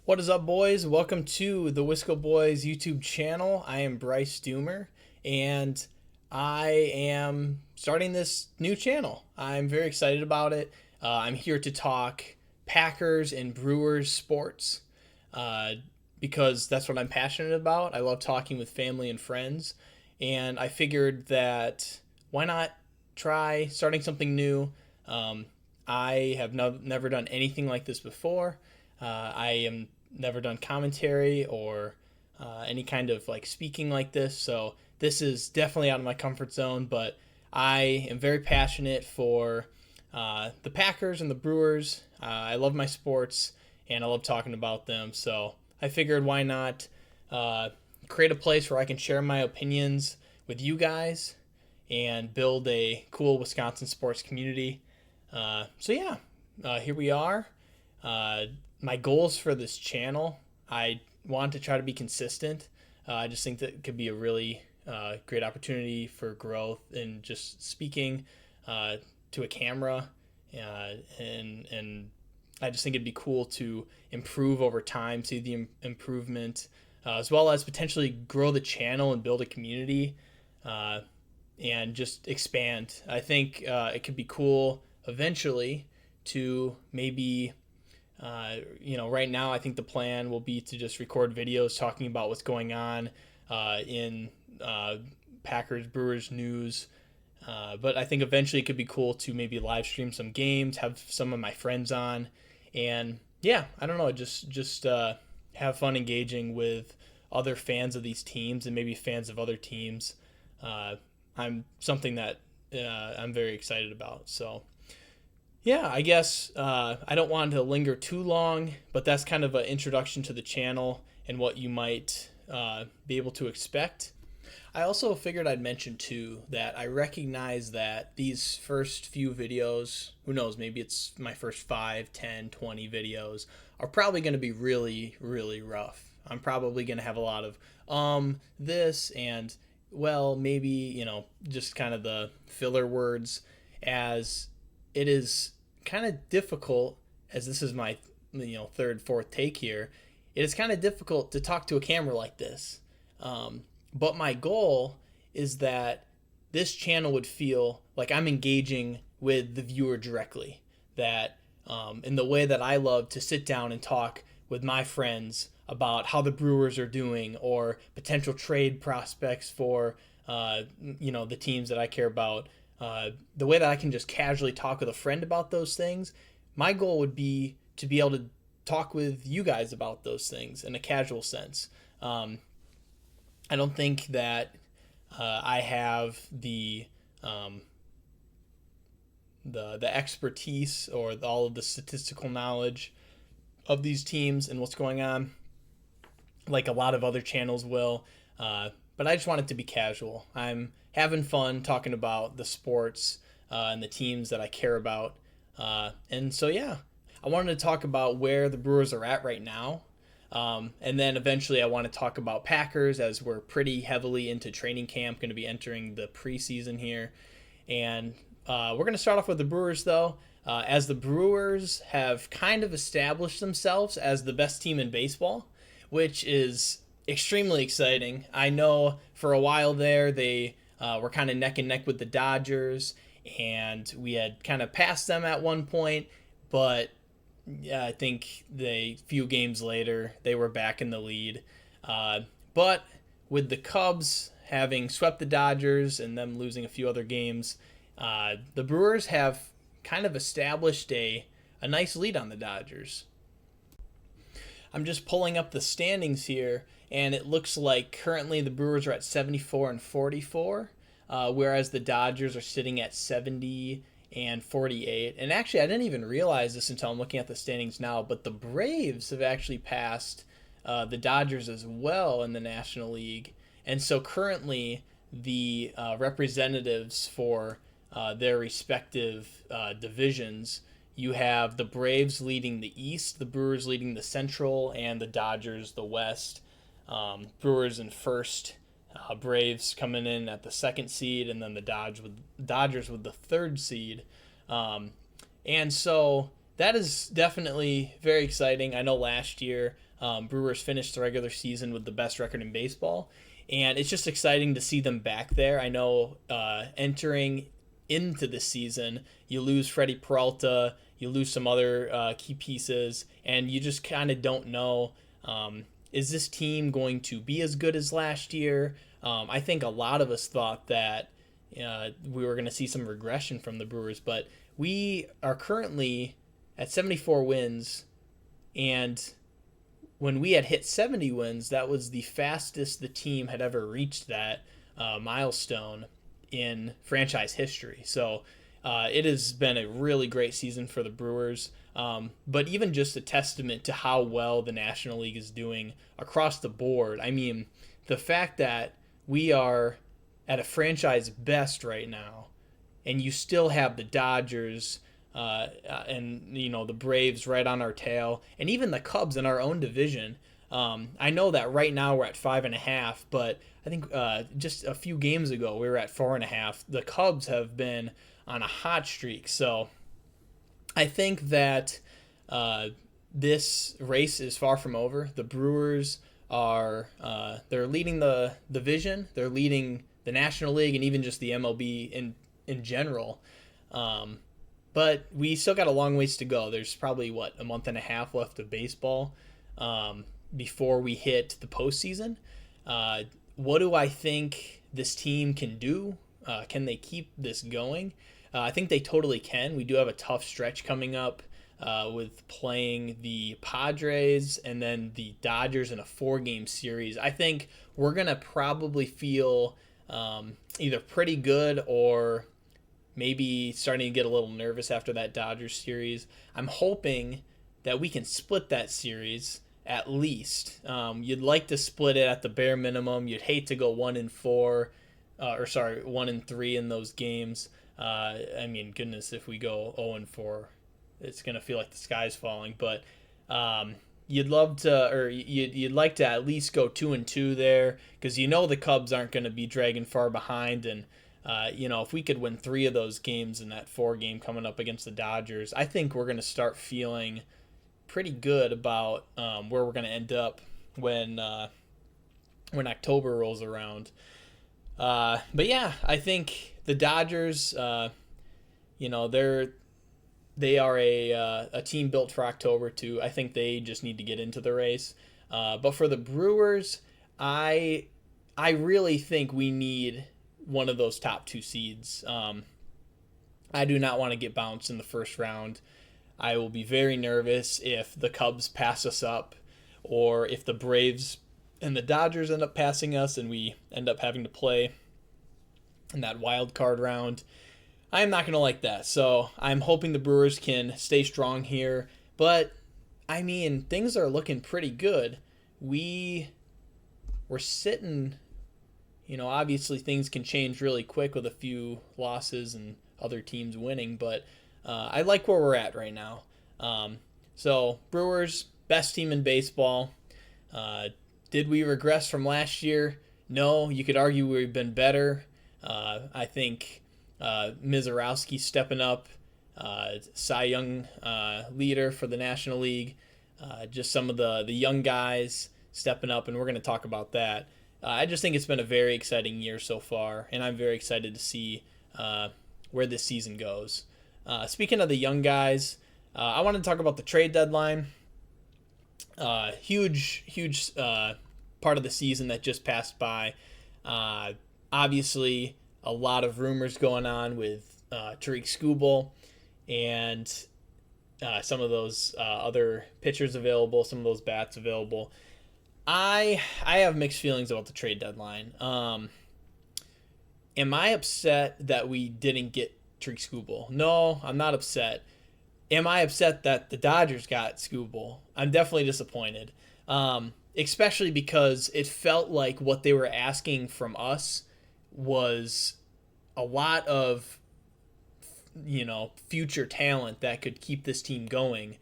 What is up, boys? Welcome to the Wisco Boys YouTube channel. I am Bryce Doomer, and I am starting this new channel. I'm very excited about it. I'm here to talk Packers and Brewers sports because that's what I'm passionate about. I love talking with family and friends, and I figured that why not try starting something new? I have never done anything like this before. I am never done commentary or any kind of like speaking like this, so this is definitely out of my comfort zone. But I am very passionate for the Packers and the Brewers. I love my sports and I love talking about them, so I figured why not create a place where I can share my opinions with you guys and build a cool Wisconsin sports community. Here we are. My goals for this channel, I want to try to be consistent. I just think that it could be a really great opportunity for growth in just speaking to a camera, and I just think it'd be cool to improve over time, see the improvement, as well as potentially grow the channel and build a community, and just expand. I think it could be cool eventually to maybe right now I think the plan will be to just record videos talking about what's going on in Packers Brewers news. But I think eventually it could be cool to maybe live stream some games, have some of my friends on, and I don't know, just have fun engaging with other fans of these teams and maybe fans of other teams. I'm something that I'm very excited about. So I guess I don't want to linger too long, but that's kind of an introduction to the channel and what you might be able to expect. I also figured I'd mention too that I recognize that these first few videos, who knows, maybe it's my first 5, 10, 20 videos, are probably going to be really, really rough. I'm probably going to have a lot of this and, well, maybe, just kind of the filler words, as it is kind of difficult, as this is my third, fourth take here. It is kind of difficult to talk to a camera like this. But my goal is that this channel would feel like I'm engaging with the viewer directly. That in the way that I love to sit down and talk with my friends about how the Brewers are doing or potential trade prospects for the teams that I care about. The way that I can just casually talk with a friend about those things, my goal would be to be able to talk with you guys about those things in a casual sense. I don't think that I have the expertise or all of the statistical knowledge of these teams and what's going on, like a lot of other channels will. But I just want it to be casual. I'm having fun talking about the sports and the teams that I care about. I wanted to talk about where the Brewers are at right now. And then eventually I want to talk about Packers, as we're pretty heavily into training camp, going to be entering the preseason here. And we're going to start off with the Brewers, though, as the Brewers have kind of established themselves as the best team in baseball, which is extremely exciting. I know for a while there they were kind of neck and neck with the Dodgers, and we had kind of passed them at one point, but I think a few games later they were back in the lead. But with the Cubs having swept the Dodgers and them losing a few other games, the Brewers have kind of established a nice lead on the Dodgers. I'm just pulling up the standings here, and it looks like currently the Brewers are at 74 and 44, whereas the Dodgers are sitting at 70 and 48. And actually, I didn't even realize this until I'm looking at the standings now, but the Braves have actually passed the Dodgers as well in the National League. And so currently the representatives for their respective divisions, you have the Braves leading the East, the Brewers leading the Central, and the Dodgers the West. Brewers in first, Braves coming in at the second seed, and then the Dodgers with the third seed. And so that is definitely very exciting. I know last year Brewers finished the regular season with the best record in baseball, and it's just exciting to see them back there. I know entering into the season, you lose Freddie Peralta, you lose some other key pieces, and you just kind of don't know, is this team going to be as good as last year? I think a lot of us thought that we were going to see some regression from the Brewers, but we are currently at 74 wins, and when we had hit 70 wins, that was the fastest the team had ever reached that milestone in franchise history. So it has been a really great season for the Brewers, but even just a testament to how well the National League is doing across the board. I mean, the fact that we are at a franchise best right now, and you still have the Dodgers and the Braves right on our tail, and even the Cubs in our own division. I know that right now we're at 5.5, but I think just a few games ago we were at 4.5. The Cubs have been on a hot streak, so I think that this race is far from over. The Brewers are they're leading the division, they're leading the National League, and even just the MLB in general. But we still got a long ways to go. There's probably a month and a half left of baseball before we hit the postseason. What do I think this team can do? Can they keep this going? I think they totally can. We do have a tough stretch coming up with playing the Padres and then the Dodgers in a 4-game series. I think we're going to probably feel either pretty good or maybe starting to get a little nervous after that Dodgers series. I'm hoping that we can split that series at least. You'd like to split it at the bare minimum. You'd hate to go 1-4, 1-3 in those games. I mean, goodness, if we go 0-4, it's gonna feel like the sky's falling. But you'd love to, or you'd like to at least go 2-2 there, because the Cubs aren't going to be dragging far behind, and if we could win 3 of those games in that 4-game coming up against the Dodgers, I think we're going to start feeling pretty good about where we're going to end up when October rolls around. But yeah, I think the Dodgers, they are a team built for October too. I think they just need to get into the race. But for the Brewers, I really think we need one of those top 2 seeds. I do not want to get bounced in the first round. I will be very nervous if the Cubs pass us up, or if the Braves and the Dodgers end up passing us and we end up having to play in that wild card round. I'm not going to like that. So I'm hoping the Brewers can stay strong here. But, I mean, things are looking pretty good. We're sitting, obviously things can change really quick with a few losses and other teams winning. But I like where we're at right now. So Brewers, best team in baseball. Did we regress from last year? No, you could argue we've been better. I think Mizorowski stepping up, Cy Young leader for the National League, just some of the young guys stepping up, and we're going to talk about that. I just think it's been a very exciting year so far, and I'm very excited to see where this season goes. Speaking of the young guys, I want to talk about the trade deadline. Huge part of the season that just passed by. Obviously, a lot of rumors going on with Tariq Skubal and some of those other pitchers available, some of those bats available. I have mixed feelings about the trade deadline. Am I upset that we didn't get Tariq Skubal? No, I'm not upset. Am I upset that the Dodgers got Skubal? I'm definitely disappointed. Especially because it felt like what they were asking from us was a lot of, future talent that could keep this team going.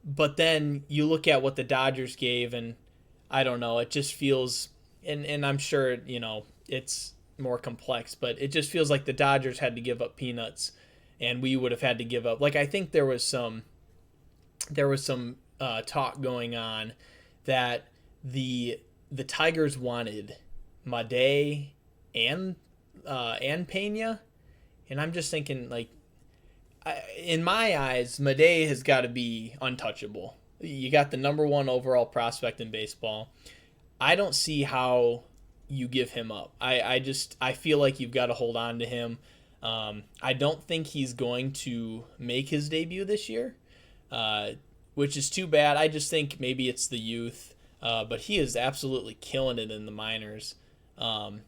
But then you look at what the Dodgers gave, and I don't know, it just feels, and I'm sure, it's more complex, but it just feels like the Dodgers had to give up peanuts, and we would have had to give up. Like, I think there was some talk going on that the Tigers wanted Made and Pena, and I'm just thinking like, in my eyes, Made has got to be untouchable. You got the number one overall prospect in baseball. I don't see how you give him up. I feel like you've got to hold on to him. I don't think he's going to make his debut this year, which is too bad. I just think maybe it's the youth, but he is absolutely killing it in the minors. And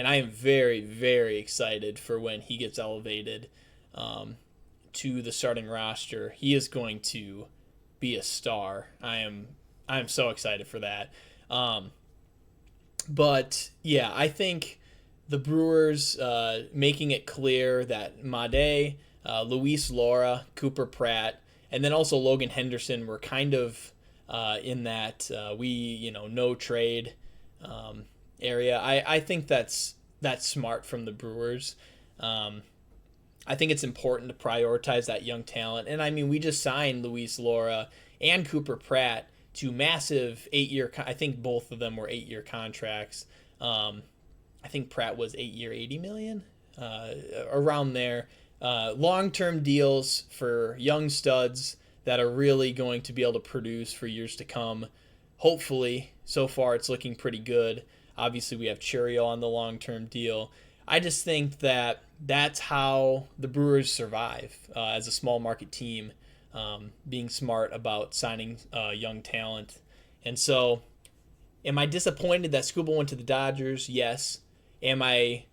I am very, very excited for when he gets elevated to the starting roster. He is going to be a star. I'm so excited for that. But yeah, I think the Brewers making it clear that Made, Luis Laura, Cooper Pratt, and then also Logan Henderson were kind of in that no trade area. I think that's smart from the Brewers. I think it's important to prioritize that young talent. And I mean, we just signed Luis Laura and Cooper Pratt to massive 8-year. I think both of them were 8-year contracts. I think Pratt was 8-year, $80 million, around there. Long-term deals for young studs that are really going to be able to produce for years to come. Hopefully, so far it's looking pretty good. Obviously, we have Churio on the long-term deal. I just think that that's how the Brewers survive as a small market team, being smart about signing young talent. And so, am I disappointed that Skubal went to the Dodgers? Yes. Am I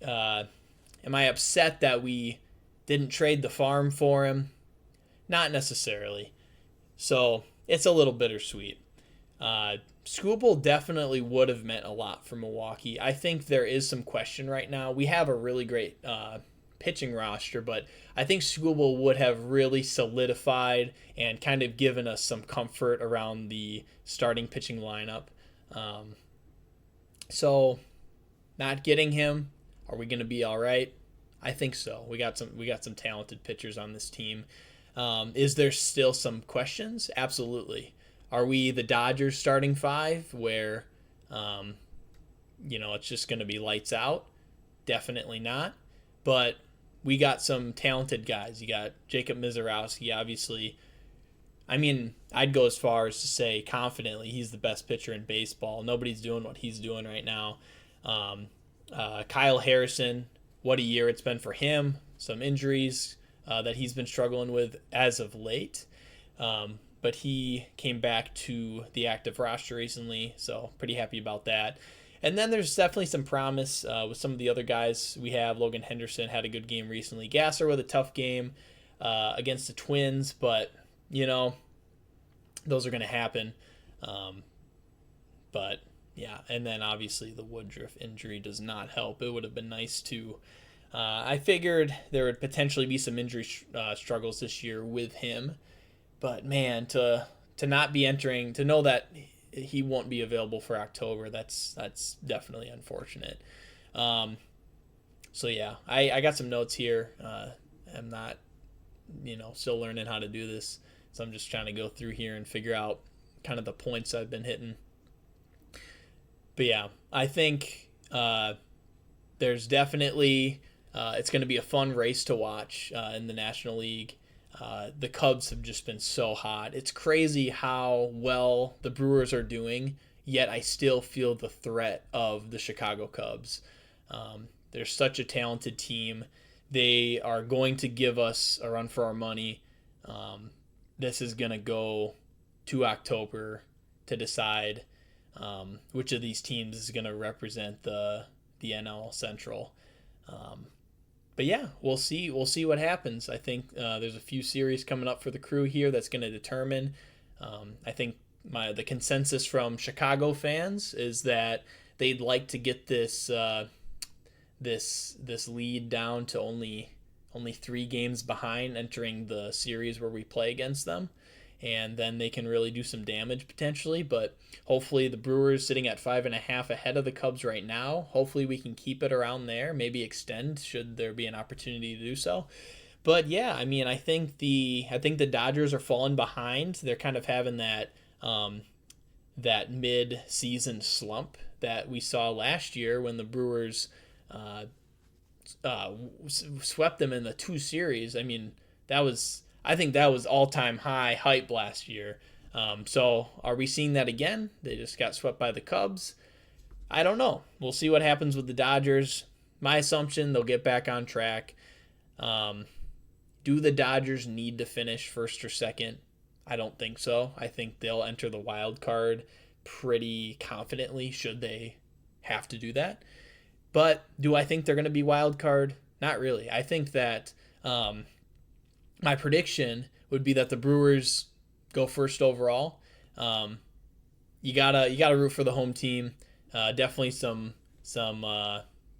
upset that we didn't trade the farm for him? Not necessarily. So it's a little bittersweet. Skubal definitely would have meant a lot for Milwaukee. I think there is some question right now. We have a really great pitching roster, but I think Skubal would have really solidified and kind of given us some comfort around the starting pitching lineup. So, not getting him, are we going to be all right? I think so. We got some talented pitchers on this team. Is there still some questions? Absolutely. Are we the Dodgers starting five where, it's just going to be lights out? Definitely not. But we got some talented guys. You got Jacob Mizorowski, obviously. I mean, I'd go as far as to say confidently he's the best pitcher in baseball. Nobody's doing what he's doing right now. Kyle Harrison, what a year it's been for him. Some injuries that he's been struggling with as of late. But he came back to the active roster recently, so pretty happy about that. And then there's definitely some promise with some of the other guys we have. Logan Henderson had a good game recently. Gasser with a tough game against the Twins, but, those are going to happen. But, yeah, and then obviously the Woodruff injury does not help. It would have been nice to... I figured there would potentially be some injury struggles this year with him. But, man, to not be entering, to know that he won't be available for October, that's definitely unfortunate. So, yeah, I got some notes here. I'm not, still learning how to do this. So I'm just trying to go through here and figure out kind of the points I've been hitting. But, yeah, I think there's definitely it's going to be a fun race to watch in the National League. The Cubs have just been so hot. It's crazy how well the Brewers are doing, yet I still feel the threat of the Chicago Cubs. They're such a talented team. They are going to give us a run for our money. This is going to go to October to decide which of these teams is going to represent the NL Central. But yeah, we'll see. We'll see what happens. I think there's a few series coming up for the Crew here that's going to determine. I think the consensus from Chicago fans is that they'd like to get this this lead down to only 3 games behind entering the series where we play against them, and then they can really do some damage potentially. But hopefully the Brewers sitting at 5.5 ahead of the Cubs right now. Hopefully we can keep it around there, maybe extend should there be an opportunity to do so. But yeah, I mean, I think the Dodgers are falling behind. They're kind of having that that mid-season slump that we saw last year when the Brewers uh, uh, swept them in the two series. I mean, I think that was all-time high hype last year. So are we seeing that again? They just got swept by the Cubs. I don't know. We'll see what happens with the Dodgers. My assumption, they'll get back on track. Um, do the Dodgers need to finish first or second? I don't think so. I think they'll enter the wild card pretty confidently should they have to do that. But do I think they're going to be wild card? Not really. I think that my prediction would be that the Brewers go first overall. Um, you gotta root for the home team. Definitely some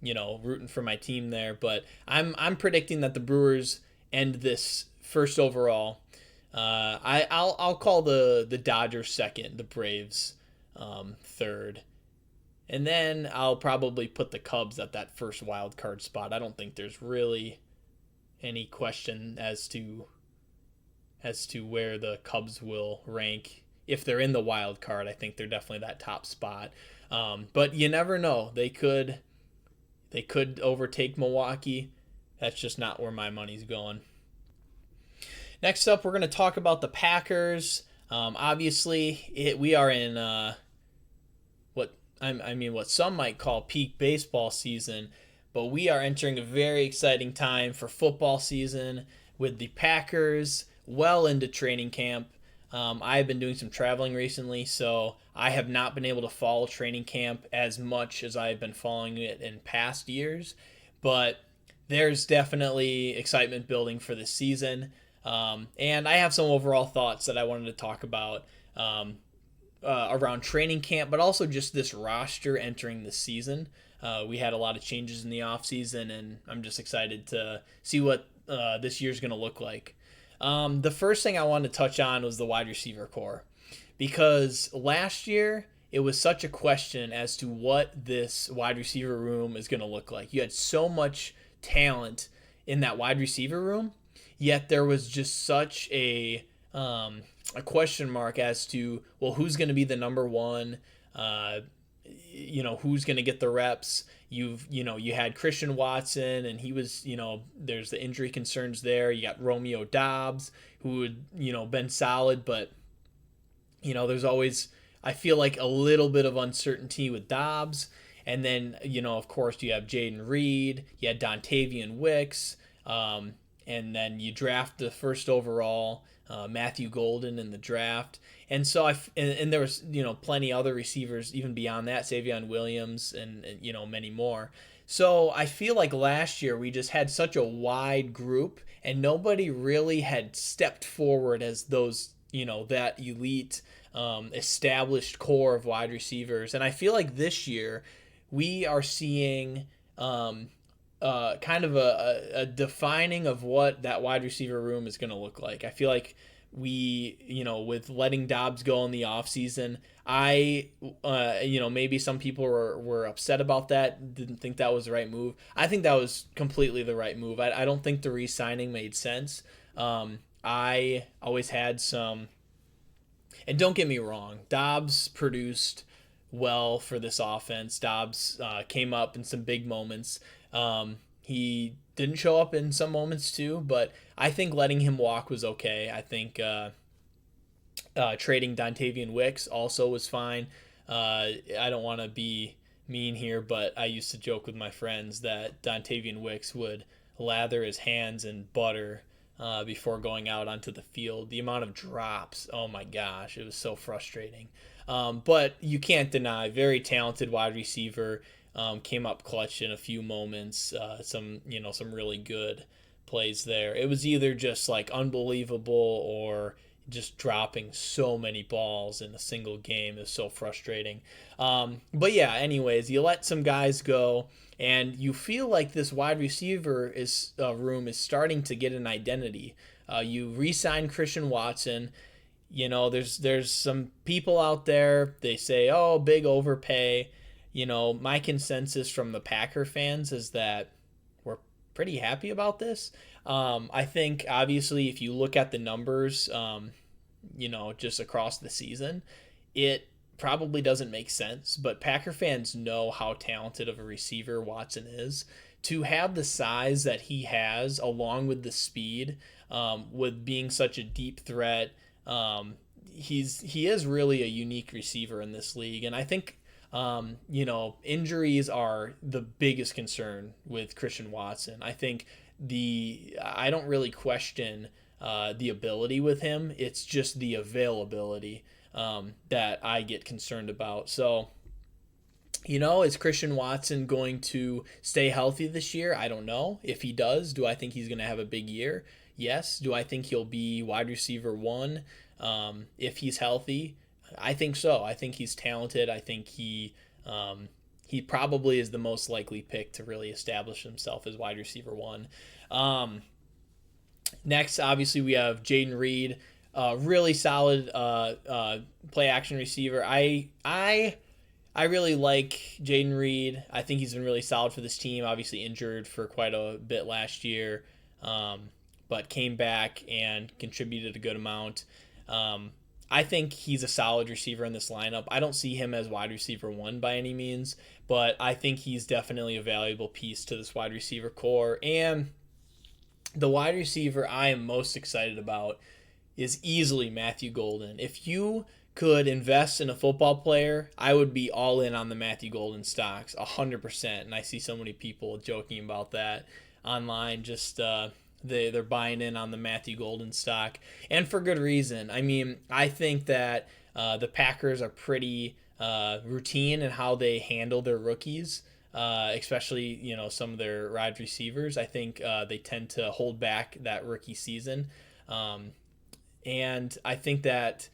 rooting for my team there. But I'm predicting that the Brewers end this first overall. I'll call the Dodgers second, the Braves third, and then I'll probably put the Cubs at that first wild card spot. I don't think there's really any question as to where the Cubs will rank if they're in the wild card. I think they're definitely that top spot. But you never know. They could overtake Milwaukee. That's just not where my money's going. Next up, we're going to talk about the Packers. Obviously, we are in what some might call peak baseball season, but we are entering a very exciting time for football season with the Packers well into training camp. I've been doing some traveling recently, so I have not been able to follow training camp as much as I've been following it in past years, but there's definitely excitement building for this season. And I have some overall thoughts that I wanted to talk about around training camp, but also just this roster entering the season. We had a lot of changes in the offseason, and I'm just excited to see what this year's going to look like. The first thing I wanted to touch on was the wide receiver core, because last year it was such a question as to what this wide receiver room is going to look like. You had so much talent in that wide receiver room, yet there was just such a question mark as to, well, who's going to be the number one, who's going to get the reps. You had Christian Watson, and he was, there's the injury concerns there. You got Romeo Doubs, who had, been solid, but, there's always, I feel like, a little bit of uncertainty with Doubs. And then, of course, you have Jaden Reed, you had Dontavian Wicks, and then you draft the first overall, Matthew Golden in the draft. And so and there was plenty other receivers even beyond that, Savion Williams and many more. So I feel like last year we just had such a wide group, and nobody really had stepped forward as those that elite established core of wide receivers. And I feel like this year we are seeing kind of a defining of what that wide receiver room is going to look like. I feel like we, with letting Dobbs go in the offseason, maybe some people were upset about that, didn't think that was the right move. I think that was completely the right move. I don't think the re-signing made sense. I always had some, and don't get me wrong, Dobbs produced well for this offense. Dobbs came up in some big moments. He didn't show up in some moments too, but I think letting him walk was okay. I think trading Dontavian Wicks also was fine. I don't want to be mean here, but I used to joke with my friends that Dontavian Wicks would lather his hands in butter before going out onto the field. The amount of drops, oh my gosh, it was so frustrating. But you can't deny, very talented wide receiver. Came up clutch in a few moments. Some really good plays there. It was either just like unbelievable or just dropping so many balls in a single game. It was so frustrating. But yeah, anyways, you let some guys go, and you feel like this wide receiver room is starting to get an identity. You re-sign Christian Watson. There's some people out there, they say, oh, big overpay. My consensus from the Packer fans is that we're pretty happy about this. I think, obviously, if you look at the numbers, just across the season, it probably doesn't make sense, but Packer fans know how talented of a receiver Watson is. To have the size that he has, along with the speed, with being such a deep threat, he is really a unique receiver in this league, and I think injuries are the biggest concern with Christian Watson. I think I don't really question the ability with him. It's just the availability that I get concerned about. So, is Christian Watson going to stay healthy this year? I don't know. If he does, do I think he's going to have a big year? Yes. Do I think he'll be wide receiver one if he's healthy? I think so. I think he's talented. I think he probably is the most likely pick to really establish himself as wide receiver one. Next, obviously, we have Jaden Reed, really solid play action receiver. I really like Jaden Reed. I think he's been really solid for this team. Obviously injured for quite a bit last year, but came back and contributed a good amount. I think he's a solid receiver in this lineup. I don't see him as wide receiver one by any means, but I think he's definitely a valuable piece to this wide receiver core. And the wide receiver I am most excited about is easily Matthew Golden. If you could invest in a football player, I would be all in on the Matthew Golden stocks, 100%. And I see so many people joking about that online, just they're buying in on the Matthew Golden stock, and for good reason. I mean, I think that the Packers are pretty routine in how they handle their rookies, especially some of their wide receivers. I think they tend to hold back that rookie season, and I think that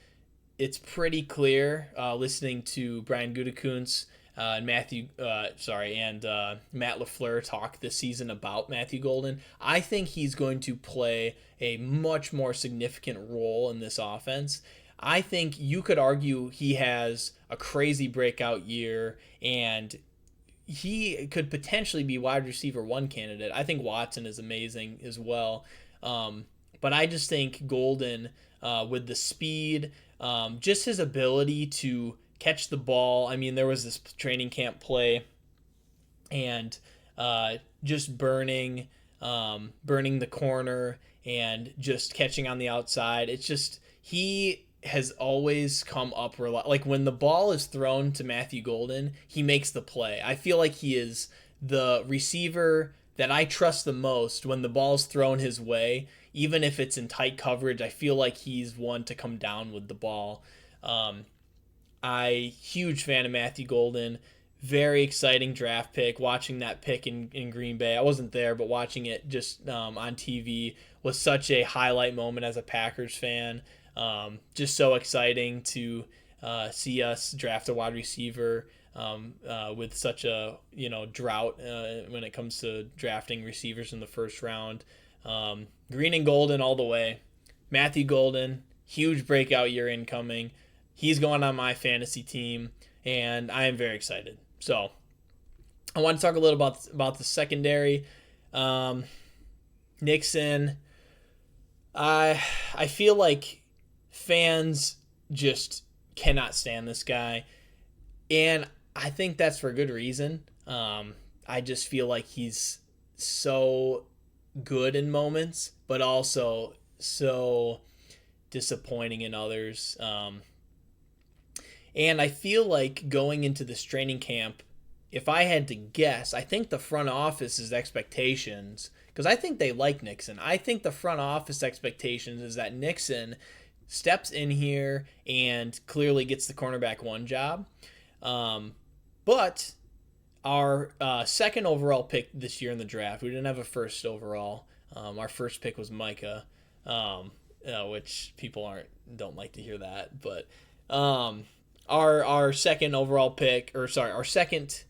it's pretty clear listening to Brian Gutekunst and Matt LaFleur talk this season about Matthew Golden. I think he's going to play a much more significant role in this offense. I think you could argue he has a crazy breakout year, and he could potentially be wide receiver one candidate. I think Watson is amazing as well. But I just think Golden, with the speed, just his ability to catch the ball. I mean, there was this training camp play, and just burning the corner and just catching on the outside. It's just, he has always come up like when the ball is thrown to Matthew Golden, he makes the play. I feel like he is the receiver that I trust the most when the ball's thrown his way. Even if it's in tight coverage, I feel like he's one to come down with the ball. Huge fan of Matthew Golden. Very exciting draft pick. Watching that pick in Green Bay, I wasn't there, but watching it just on TV was such a highlight moment as a Packers fan. Just so exciting to see us draft a wide receiver with such a drought when it comes to drafting receivers in the first round. Green and golden all the way. Matthew Golden, huge breakout year incoming. He's going on my fantasy team, and I am very excited. So I want to talk a little about the secondary. Nixon, I feel like fans just cannot stand this guy, and I think that's for good reason. I just feel like he's so good in moments, but also so disappointing in others. And I feel like going into this training camp, if I had to guess, I think the front office's expectations, because I think they like Nixon, I think the front office expectations is that Nixon steps in here and clearly gets the cornerback one job. But our second overall pick this year in the draft, we didn't have a first overall. Our first pick was Micah, which people don't like to hear that. But our second overall pick, our second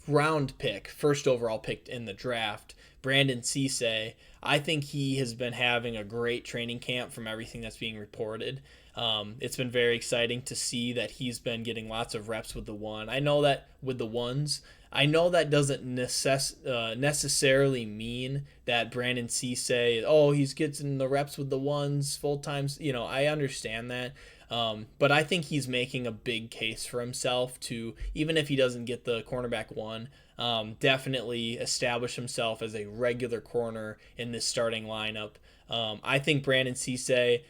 round pick, first overall pick in the draft, Brandon Cisse, I think he has been having a great training camp from everything that's being reported. It's been very exciting to see that he's been getting lots of reps with the one. I know that with the ones, I know that doesn't necessarily mean that Brandon Cisse, oh, he's getting the reps with the ones full times. I understand that. But I think he's making a big case for himself to, even if he doesn't get the cornerback one, definitely establish himself as a regular corner in this starting lineup. I think Brandon Cisse,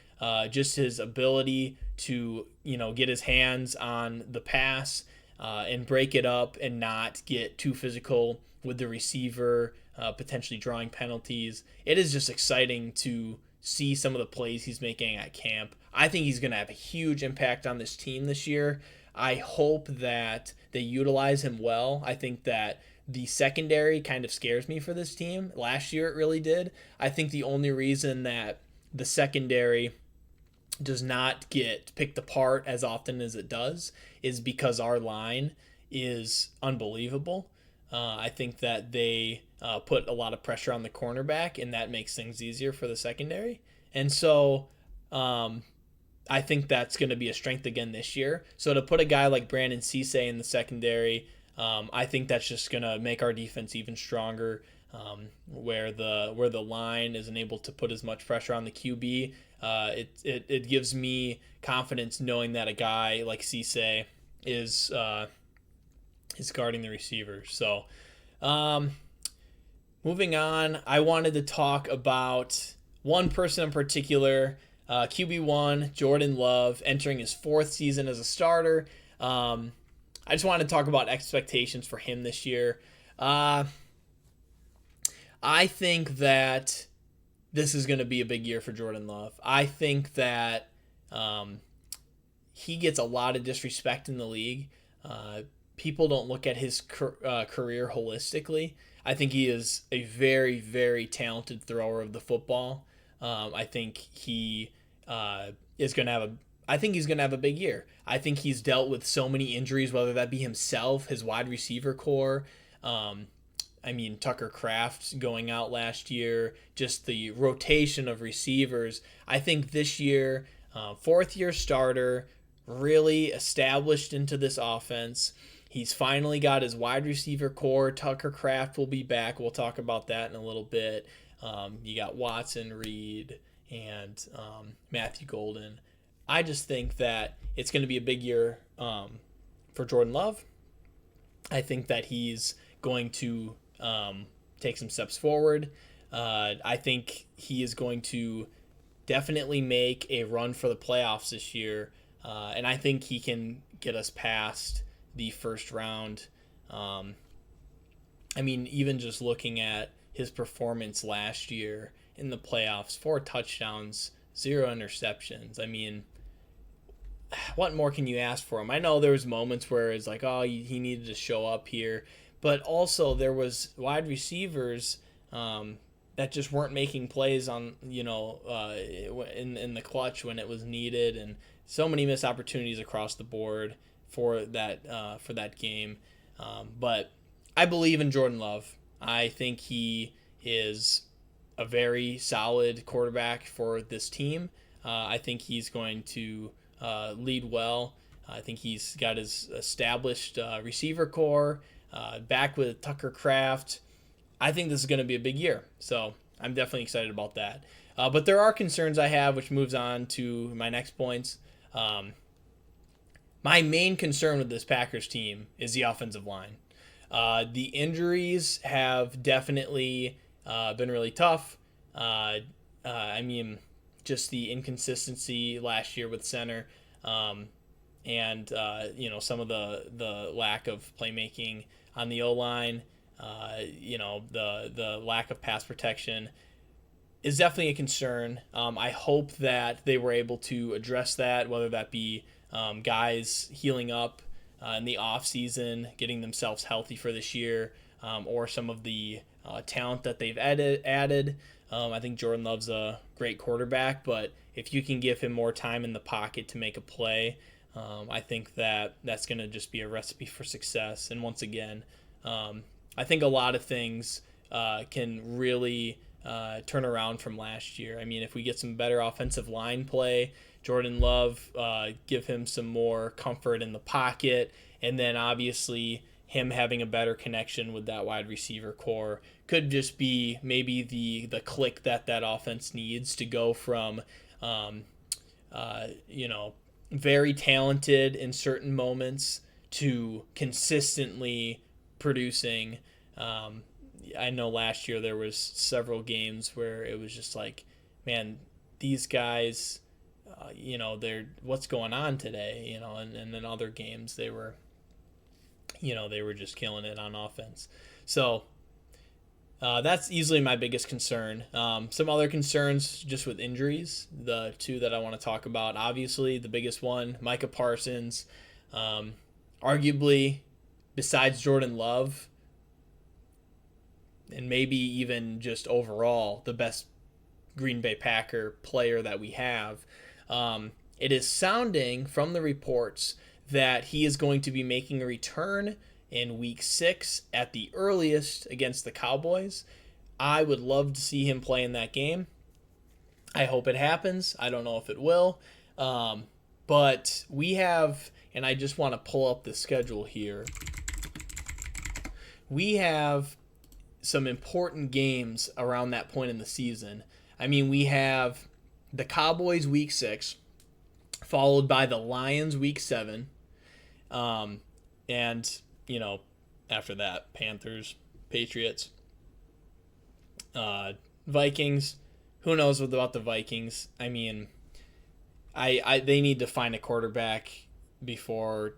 just his ability to, get his hands on the pass and break it up and not get too physical with the receiver, potentially drawing penalties. It is just exciting to see some of the plays he's making at camp. I think he's going to have a huge impact on this team this year. I hope that they utilize him well. I think that the secondary kind of scares me for this team. Last year it really did. I think the only reason that the secondary does not get picked apart as often as it does is because our line is unbelievable. I think that they put a lot of pressure on the cornerback, and that makes things easier for the secondary. And so I think that's going to be a strength again this year. So to put a guy like Brandon Cisse in the secondary, I think that's just going to make our defense even stronger. Where the line isn't able to put as much pressure on the QB, it gives me confidence knowing that a guy like Cisse is guarding the receivers. So, moving on, I wanted to talk about one person in particular, QB1, Jordan Love, entering his 4th season as a starter. I just wanted to talk about expectations for him this year. I think that this is going to be a big year for Jordan Love. I think that he gets a lot of disrespect in the league. People don't look at his career holistically. I think he is a very, very talented thrower of the football. I think he is going to have he's going to have a big year. I think he's dealt with so many injuries, whether that be himself, his wide receiver core. Tucker Kraft going out last year, just the rotation of receivers. I think this year, 4th-year starter, really established into this offense. He's finally got his wide receiver core. Tucker Kraft will be back. We'll talk about that in a little bit. You got Watson, Reed, and Matthew Golden. I just think that it's going to be a big year for Jordan Love. I think that he's going to take some steps forward. I think he is going to definitely make a run for the playoffs this year, and I think he can get us past the first round. Even just looking at his performance last year in the playoffs, 4 touchdowns, 0 interceptions. What more can you ask for him? I know there was moments where it's like, oh, he needed to show up here. But also there was wide receivers that just weren't making plays on in the clutch when it was needed, and so many missed opportunities across the board for that game. But I believe in Jordan Love. I think he is a very solid quarterback for this team. I think he's going to lead well. I think he's got his established receiver core. Back with Tucker Kraft. I think this is going to be a big year. So I'm definitely excited about that. But there are concerns I have, which moves on to my next points. My main concern with this Packers team is the offensive line. The injuries have definitely been really tough. Just the inconsistency last year with center. And some of the lack of playmaking on the O-line, the lack of pass protection is definitely a concern. I hope that they were able to address that, whether that be guys healing up in the off season, getting themselves healthy for this year, or some of the talent that they've added. I think Jordan Love's a great quarterback, but if you can give him more time in the pocket to make a play, I think that's going to just be a recipe for success. And once again, I think a lot of things can really turn around from last year. If we get some better offensive line play, Jordan Love, give him some more comfort in the pocket, and then obviously him having a better connection with that wide receiver core could just be maybe the click that offense needs to go from, you know, very talented in certain moments to consistently producing. I know last year there was several games where it was just like, man, these guys, you know, they're what's going on today, you know, and then other games they were, you know, they were just killing it on offense. So that's easily my biggest concern. Some other concerns just with injuries, the two that I want to talk about. Obviously, the biggest one, Micah Parsons, arguably, besides Jordan Love, and maybe even just overall, the best Green Bay Packer player that we have. It is sounding from the reports that he is going to be making a return in week 6 at the earliest against the Cowboys. I would love to see him play in that game. I hope it happens. I don't know if it will. But we have, and I just want to pull up the schedule here. We have some important games around that point in the season. I mean, we have the Cowboys week 6, followed by the Lions week 7. And, you know, after that, Panthers, Patriots, Vikings. Who knows about the Vikings? I mean, they need to find a quarterback before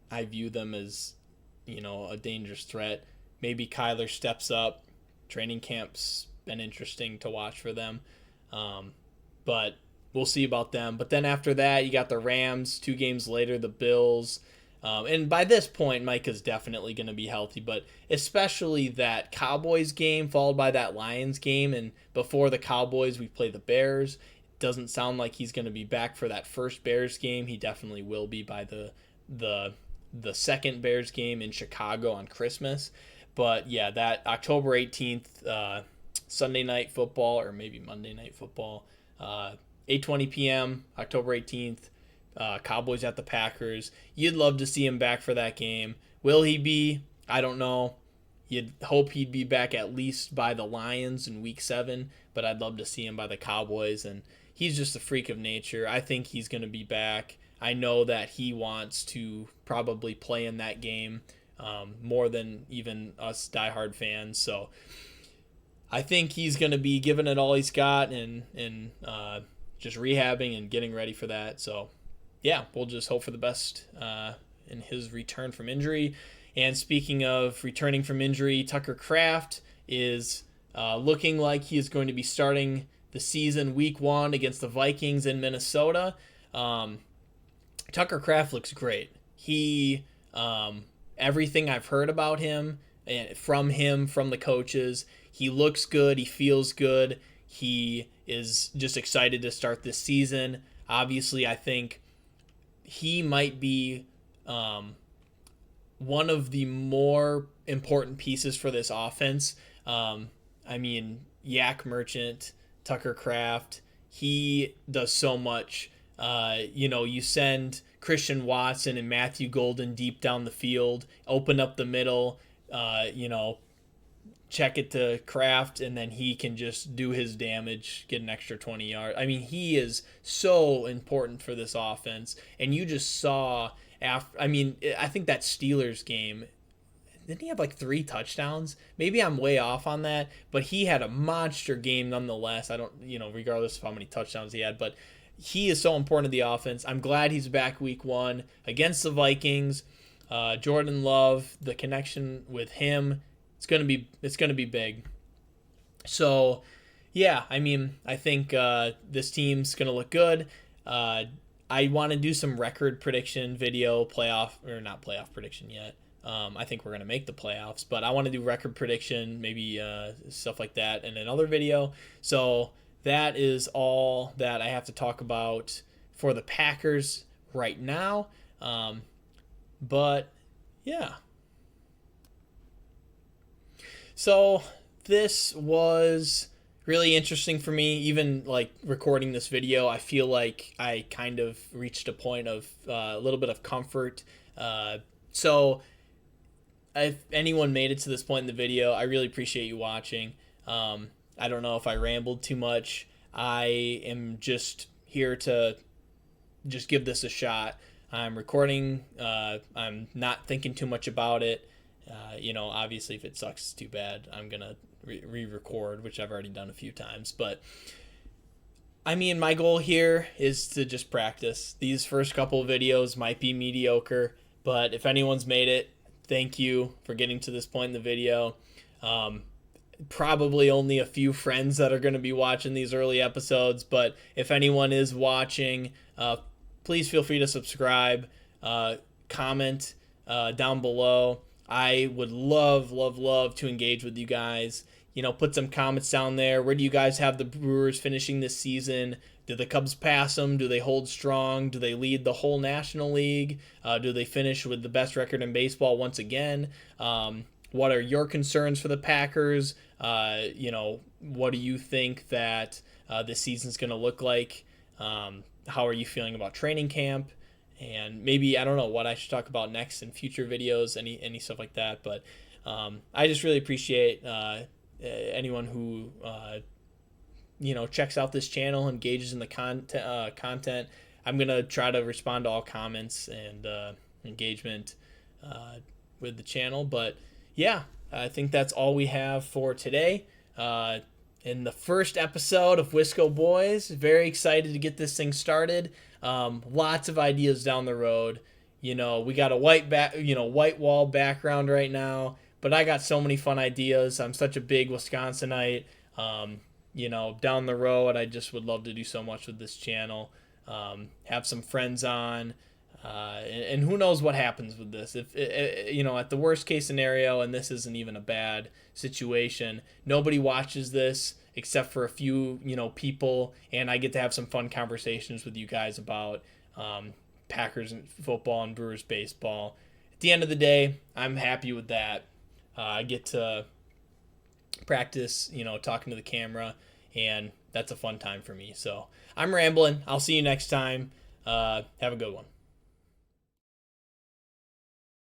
I view them as, you know, a dangerous threat. Maybe Kyler steps up. Training camp's been interesting to watch for them. But we'll see about them. But then after that, you got the Rams. 2 games later, the Bills. And by this point, Micah's definitely going to be healthy. But especially that Cowboys game followed by that Lions game. And before the Cowboys, we play the Bears. It doesn't sound like he's going to be back for that first Bears game. He definitely will be by the second Bears game in Chicago on Christmas. But yeah, that October 18th, Sunday night football, or maybe Monday night football, 8:20 p.m., October 18th, Cowboys at the Packers. You'd love to see him back for that game. Will he be? I don't know. You'd hope he'd be back at least by the Lions in week 7, but I'd love to see him by the Cowboys. And he's just a freak of nature. I think he's going to be back. I know that he wants to probably play in that game more than even us diehard fans. So I think he's going to be giving it all he's got and just rehabbing and getting ready for that. So, yeah, we'll just hope for the best in his return from injury. And speaking of returning from injury, Tucker Kraft is looking like he is going to be starting the season week 1 against the Vikings in Minnesota. Tucker Kraft looks great. He, everything I've heard about him, from the coaches, he looks good. He feels good. He is just excited to start this season. Obviously, I think he might be one of the more important pieces for this offense. I mean, Yak Merchant, Tucker Kraft, he does so much. You send Christian Watson and Matthew Golden deep down the field, open up the middle, check it to Kraft, and then he can just do his damage, get an extra 20 yards. I mean, he is so important for this offense. And you just saw I think that Steelers game, didn't he have like 3 touchdowns? Maybe I'm way off on that, but he had a monster game nonetheless. I don't, regardless of how many touchdowns he had, but he is so important to the offense. I'm glad he's back week 1 against the Vikings. Jordan Love, the connection with him, it's gonna be big. So, yeah, I mean, I think this team's gonna look good. I want to do some record prediction video, not playoff prediction yet. I think we're gonna make the playoffs, but I want to do record prediction, maybe stuff like that in another video. So that is all that I have to talk about for the Packers right now. But yeah. So this was really interesting for me. Even like recording this video, I feel like I kind of reached a point of a little bit of comfort. So if anyone made it to this point in the video, I really appreciate you watching. I don't know if I rambled too much. I am just here to just give this a shot. I'm recording. I'm not thinking too much about it. Obviously, if it sucks, it's too bad. I'm going to re-record, which I've already done a few times. But, I mean, my goal here is to just practice. These first couple of videos might be mediocre, but if anyone's made it, thank you for getting to this point in the video. Probably only a few friends that are going to be watching these early episodes, but if anyone is watching, please feel free to subscribe, comment down below. I would love to engage with you guys. Put some comments down there. Where do you guys have the Brewers finishing this season? Do the Cubs pass them? Do they hold strong? Do they lead the whole National League? Do they finish with the best record in baseball once again? What are your concerns for the Packers? What do you think that this season's going to look like? How are you feeling about training camp? And maybe, I don't know what I should talk about next in future videos, any stuff like that. But I just really appreciate anyone who checks out this channel, engages in the content. I'm going to try to respond to all comments and engagement with the channel. But yeah, I think that's all we have for today. In the first episode of Wisco Boys, very excited to get this thing started. Lots of ideas down the road. We got a white wall background right now, but I got so many fun ideas. I'm such a big Wisconsinite. Down the road, I just would love to do so much with this channel. Have some friends on. And who knows what happens with this. If at the worst case scenario, and this isn't even a bad situation, nobody watches this except for a few people, and I get to have some fun conversations with you guys about Packers and football and Brewers baseball. At the end of the day, I'm happy with that. I get to practice talking to the camera, and that's a fun time for me. So I'm rambling. I'll see you next time. Have a good one.